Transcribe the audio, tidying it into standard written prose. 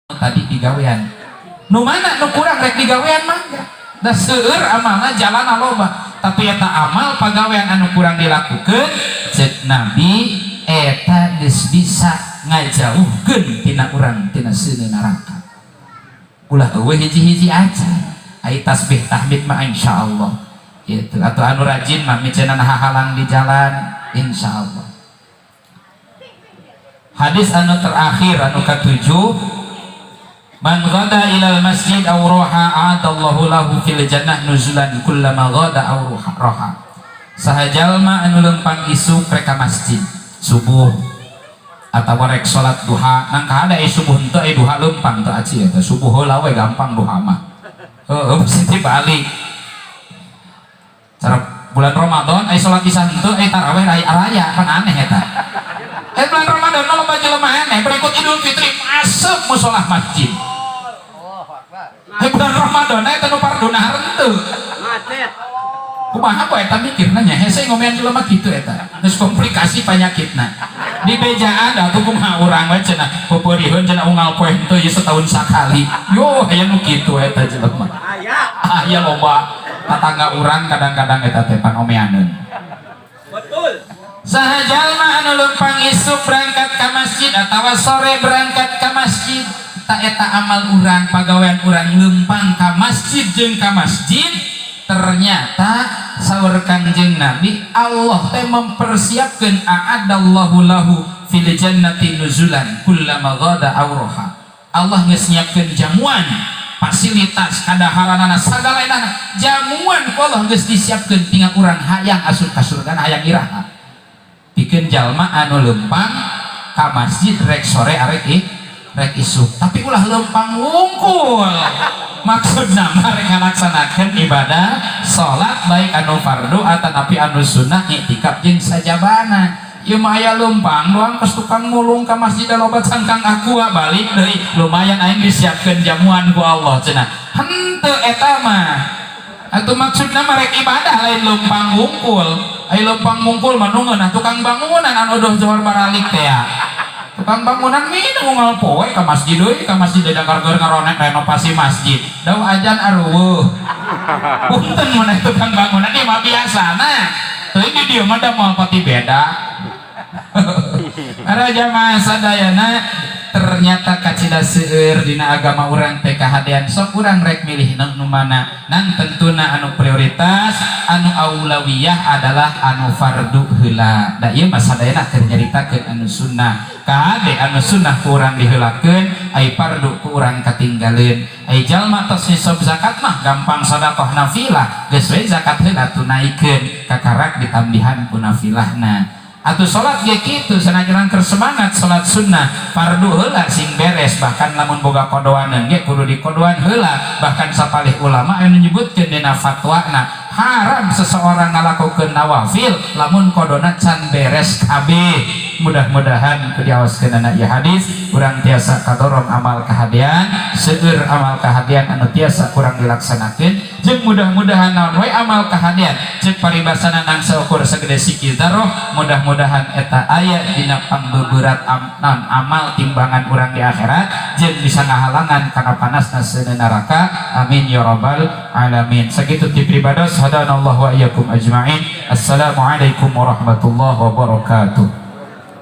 tadi digawean nu mana nu kurang rek digawean mangga da seueur amalna jalan loba tapi eta amal pagawean anu kurang dilakukeun ceuk Nabi eta geus bisa ngajauhkeun tina urang tina seuneu neraka ulah eueuh hiji-hiji aja ai tasbih tahmid mah insyaallah gitu atau anu rajin mah miceuna hahalang di jalan insyaallah. Hadis anu terakhir anu ketujuh, man ghada ilal masjid aw raha a'adallahu lahu fil jannah nuzulan kullama ghada aw raha. Saha jalma anu lempang isuk rek ka masjid subuh atawa rek salat duha nang kada subuh henteu duha lempang teu aci eta subuh heula we gampang duha mah. Heueuh mesti balik. Cara bulan Ramadan salat isya henteu tarawih raya kan aneh eta. Bulan Ramadan loba jelema aneh berikut Idul Fitri masuk musola masjid. Bulan Ramadan eta nu fardu nahar henteu. Macet. Kumaha poe eta mikirna nya hese ngomean jelema kitu eta. Geus komplikasi panyakitna. Di bejaan da tuh kumaha urang we cenah pupeurieun cenah unggal poe henteu ieu setahun sakali. Yo aya nu kitu eta jelema. Aya loba tatangga urang kadang-kadang eta teh panomeaneun. Betul. Saha jalma anu lempang isuk berangkat ke masjid atawa sore berangkat ke masjid tak eta amal urang pagawean urang lempang ke masjid jeung ke masjid ternyata saur Kangjeng Nabi Allah teh mempersiapkeun a'adallahu lahu fil jannati nuzulan kullama ghada aw raha. Allah geus nyiapkeun jamuan fasilitas kadaharanana sagalaena jamuan ku Allah geus disiapkeun tinggal urang hayang asup ka surga hayang iraha. Bikin jalma anu lempang ka masjid rek sore arek rek isuk tapi ulah lempang wungkul maksudna mah rek ngalaksanakeun ibadah salat baik anu fardu atanapi anu sunnah iktikaf jeung sajabana ieu mah aya lempang doang geus tukang mulung ka masjid loba cangkang aqua balik deui lumayan aing disiapkeun jamuan ku Allah cenah henteu eta mah atuh maksudna mah rek ibadah lain lempang wungkul. Ayo lempang mungkul manungeun tukang bangunan anu doh johor baralik teh ya. Tukang bangunan minum unggal poe ka masjid deui, ka masjid dagargeun ngaronek renovasi masjid. Daw ajan aruweuh. Punten mun tukang bangunan ieu mah biasana. Teuing di dieu mah da moal pati beda. Para jamaah sadayana ternyata kacida seueur dina agama urang teh kahadean sok urang rek milih nu mana nan tentuna anu prioritas anu aulawiyah adalah anu fardu heula da ieu mah sadayana keur nyaritakeun anu sunnah kahade anu sunnah ku urang diheulakeun ai fardu ku urang katinggaleun ai jalma tos nisab zakat mah gampang sedekah nafilah geus we zakat heula tunaikeun kakarak ditambihan ku nafilahna. Atau sholat ge kitu sanajan keur semangat sholat sunnah fardu heula sing beres bahkan lamun boga kodoaneun ge kudu dikodoan heula bahkan sapalih ulama anu nyebutkeun dina fatwana haram seseorang ngalakukeun nawafil lamun kodona can beres kabeh. Mudah-mudahan kudiawaskeun ieu hadis urang tiasa kadorom amal kahadean seueur amal kahadean anu tiasa kurang dilaksanakeun jeung mudah-mudahan naon we amal kahadean ceuk paribasana nang seukur sagede siki daroh mudah-mudahan eta aya dina pambeuberat amal timbangan urang di akhirat jeung bisa ngahalangan kana panasna seuneu neraka amin ya rabbal alamin. Sakitu ti pribados hadanallahu wa iyyakum ajmain. Assalamualaikum warahmatullahi wabarakatuh.